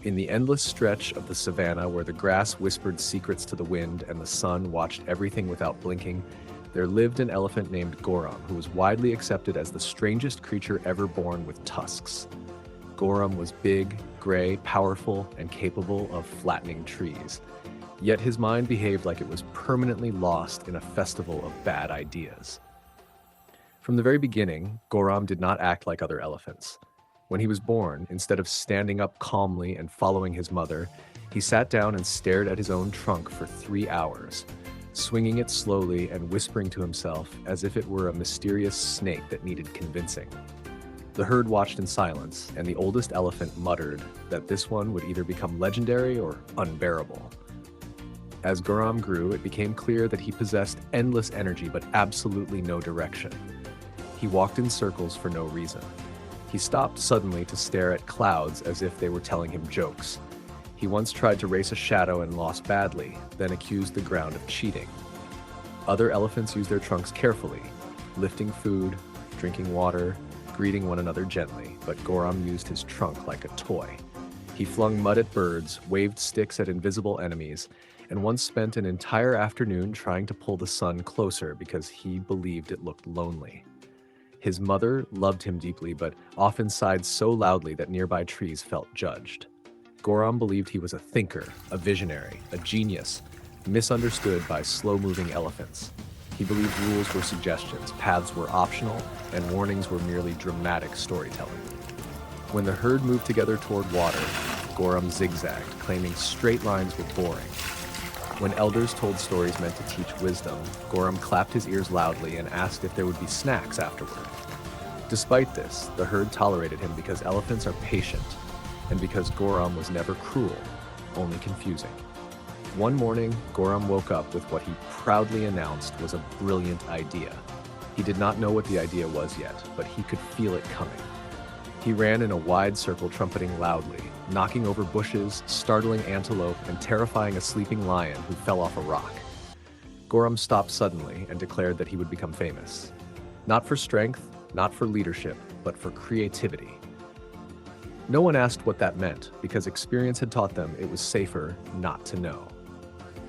In the endless stretch of the savanna where the grass whispered secrets to the wind and the sun watched everything without blinking, there lived an elephant named Goram, who was widely accepted as the strangest creature ever born with tusks. Goram was big, gray, powerful, and capable of flattening trees. Yet his mind behaved like it was permanently lost in a festival of bad ideas. From the very beginning, Goram did not act like other elephants. When he was born, instead of standing up calmly and following his mother, he sat down and stared at his own trunk for 3 hours, swinging it slowly and whispering to himself as if it were a mysterious snake that needed convincing. The herd watched in silence, and the oldest elephant muttered that this one would either become legendary or unbearable. As Goram grew, it became clear that he possessed endless energy but absolutely no direction. He walked in circles for no reason. He stopped suddenly to stare at clouds as if they were telling him jokes. He once tried to race a shadow and lost badly, then accused the ground of cheating. Other elephants used their trunks carefully, lifting food, drinking water, greeting one another gently, but Goram used his trunk like a toy. He flung mud at birds, waved sticks at invisible enemies, and once spent an entire afternoon trying to pull the sun closer because he believed it looked lonely. His mother loved him deeply, but often sighed so loudly that nearby trees felt judged. Goram believed he was a thinker, a visionary, a genius, misunderstood by slow-moving elephants. He believed rules were suggestions, paths were optional, and warnings were merely dramatic storytelling. When the herd moved together toward water, Goram zigzagged, claiming straight lines were boring. When elders told stories meant to teach wisdom, Goram clapped his ears loudly and asked if there would be snacks afterward. Despite this, the herd tolerated him because elephants are patient, and because Goram was never cruel, only confusing. One morning, Goram woke up with what he proudly announced was a brilliant idea. He did not know what the idea was yet, but he could feel it coming. He ran in a wide circle, trumpeting loudly, knocking over bushes, startling antelope, and terrifying a sleeping lion who fell off a rock. Goram stopped suddenly and declared that he would become famous. Not for strength, not for leadership, but for creativity. No one asked what that meant, because experience had taught them it was safer not to know.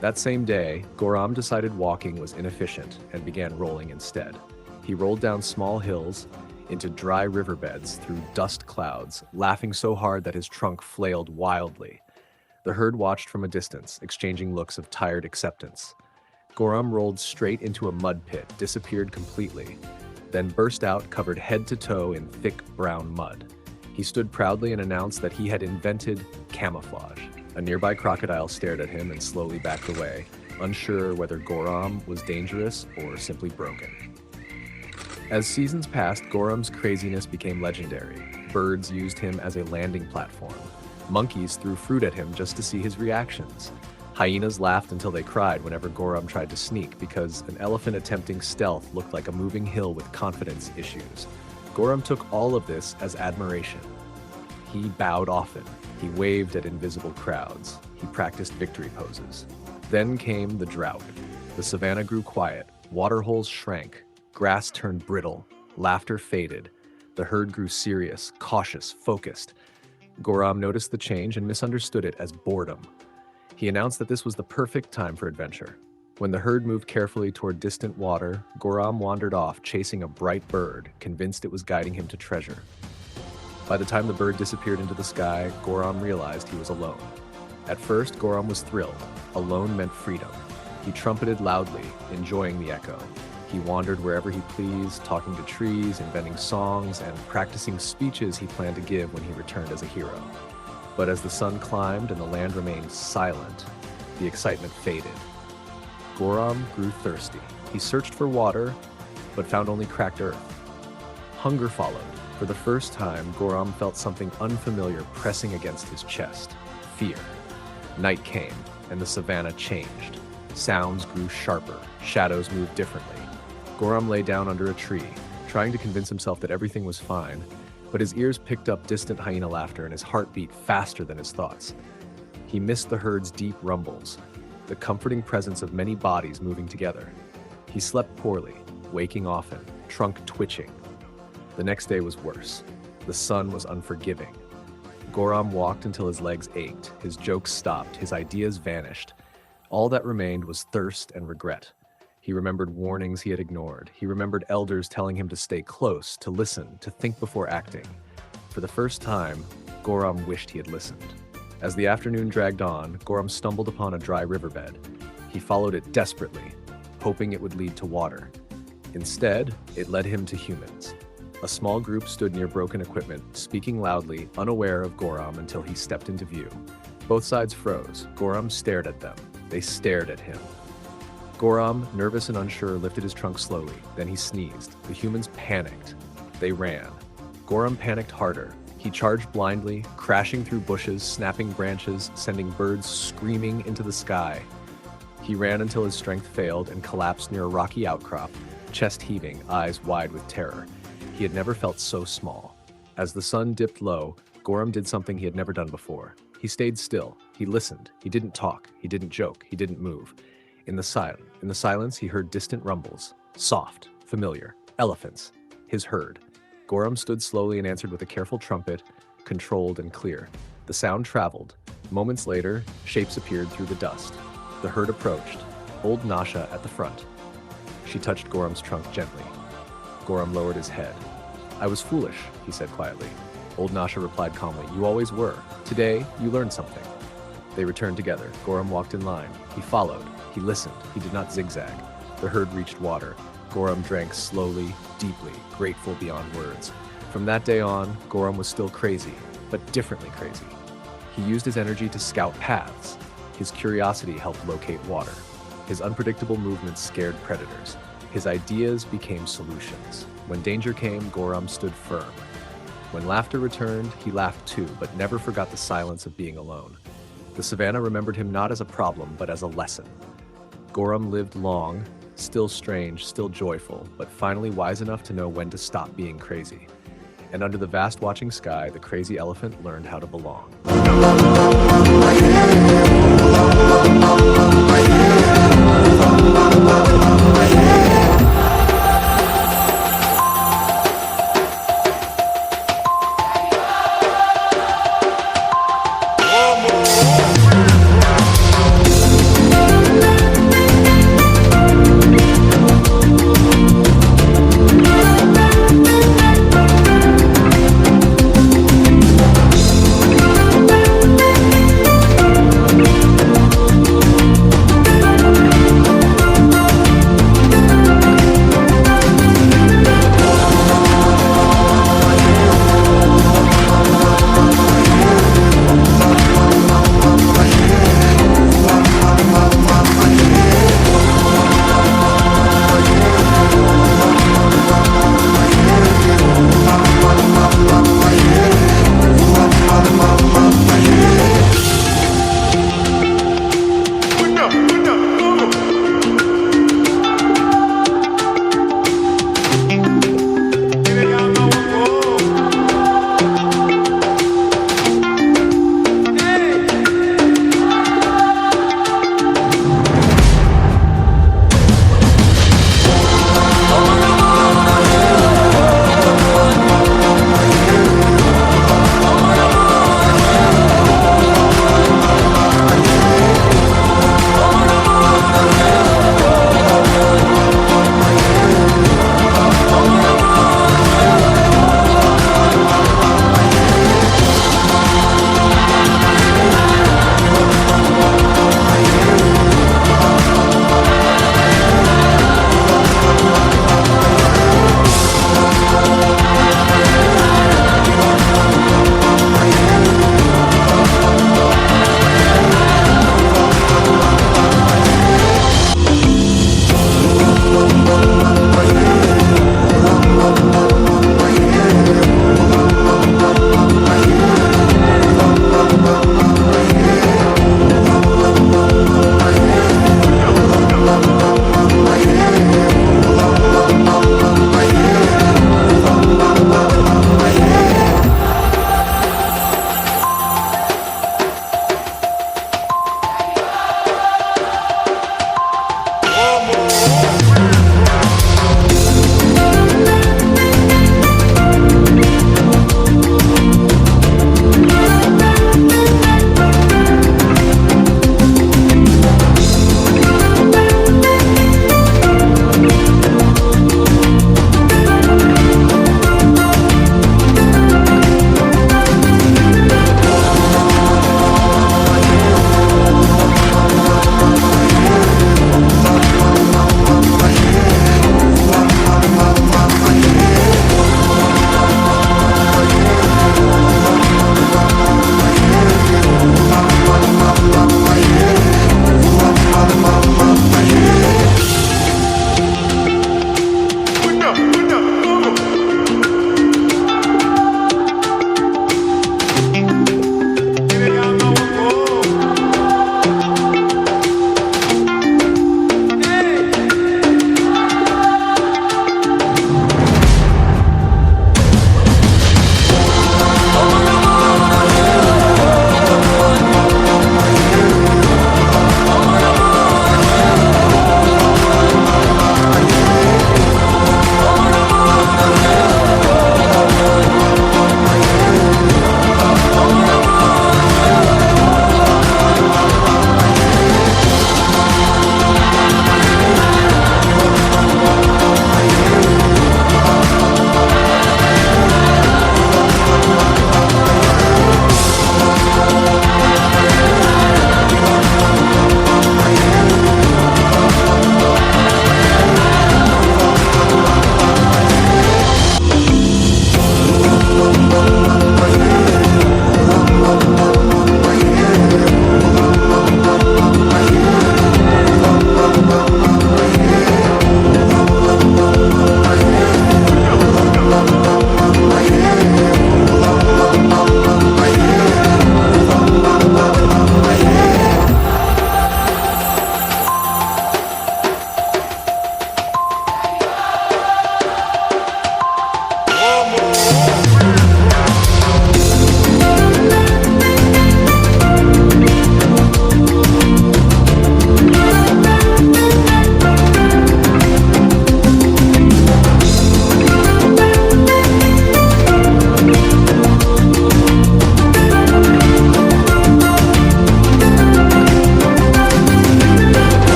That same day, Goram decided walking was inefficient and began rolling instead. He rolled down small hills, into dry riverbeds through dust clouds, laughing so hard that his trunk flailed wildly. The herd watched from a distance, exchanging looks of tired acceptance. Goram rolled straight into a mud pit, disappeared completely, then burst out covered head to toe in thick brown mud. He stood proudly and announced that he had invented camouflage. A nearby crocodile stared at him and slowly backed away, unsure whether Goram was dangerous or simply broken. As seasons passed, Goram's craziness became legendary. Birds used him as a landing platform. Monkeys threw fruit at him just to see his reactions. Hyenas laughed until they cried whenever Goram tried to sneak because an elephant attempting stealth looked like a moving hill with confidence issues. Goram took all of this as admiration. He bowed often. He waved at invisible crowds. He practiced victory poses. Then came the drought. The savanna grew quiet. Waterholes shrank. Grass turned brittle, laughter faded. The herd grew serious, cautious, focused. Goram noticed the change and misunderstood it as boredom. He announced that this was the perfect time for adventure. When the herd moved carefully toward distant water, Goram wandered off, chasing a bright bird, convinced it was guiding him to treasure. By the time the bird disappeared into the sky, Goram realized he was alone. At first, Goram was thrilled. Alone meant freedom. He trumpeted loudly, enjoying the echo. He wandered wherever he pleased, talking to trees, inventing songs, and practicing speeches he planned to give when he returned as a hero. But as the sun climbed and the land remained silent, the excitement faded. Goram grew thirsty. He searched for water, but found only cracked earth. Hunger followed. For the first time, Goram felt something unfamiliar pressing against his chest. Fear. Night came, and the savanna changed. Sounds grew sharper. Shadows moved differently. Goram lay down under a tree, trying to convince himself that everything was fine, but his ears picked up distant hyena laughter and his heart beat faster than his thoughts. He missed the herd's deep rumbles, the comforting presence of many bodies moving together. He slept poorly, waking often, trunk twitching. The next day was worse. The sun was unforgiving. Goram walked until his legs ached, his jokes stopped, his ideas vanished. All that remained was thirst and regret. He remembered warnings he had ignored. He remembered elders telling him to stay close, to listen, to think before acting. For the first time, Goram wished he had listened. As the afternoon dragged on, Goram stumbled upon a dry riverbed. He followed it desperately, hoping it would lead to water. Instead, it led him to humans. A small group stood near broken equipment, speaking loudly, unaware of Goram until he stepped into view. Both sides froze. Goram stared at them. They stared at him. Goram, nervous and unsure, lifted his trunk slowly. Then he sneezed. The humans panicked. They ran. Goram panicked harder. He charged blindly, crashing through bushes, snapping branches, sending birds screaming into the sky. He ran until his strength failed and collapsed near a rocky outcrop, chest heaving, eyes wide with terror. He had never felt so small. As the sun dipped low, Goram did something he had never done before. He stayed still. He listened. He didn't talk. He didn't joke. He didn't move. In the silence, he heard distant rumbles. Soft, familiar. Elephants. His herd. Goram stood slowly and answered with a careful trumpet, controlled and clear. The sound traveled. Moments later, shapes appeared through the dust. The herd approached. Old Nasha at the front. She touched Goram's trunk gently. Goram lowered his head. "I was foolish," he said quietly. Old Nasha replied calmly, "You always were. Today, you learned something." They returned together. Goram walked in line. He followed. He listened. He did not zigzag. The herd reached water. Goram drank slowly, deeply, grateful beyond words. From that day on, Goram was still crazy, but differently crazy. He used his energy to scout paths. His curiosity helped locate water. His unpredictable movements scared predators. His ideas became solutions. When danger came, Goram stood firm. When laughter returned, he laughed too, but never forgot the silence of being alone. The Savanna remembered him not as a problem, but as a lesson. Goram lived long, still strange, still joyful, but finally wise enough to know when to stop being crazy. And under the vast watching sky, the crazy elephant learned how to belong.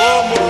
Vamos!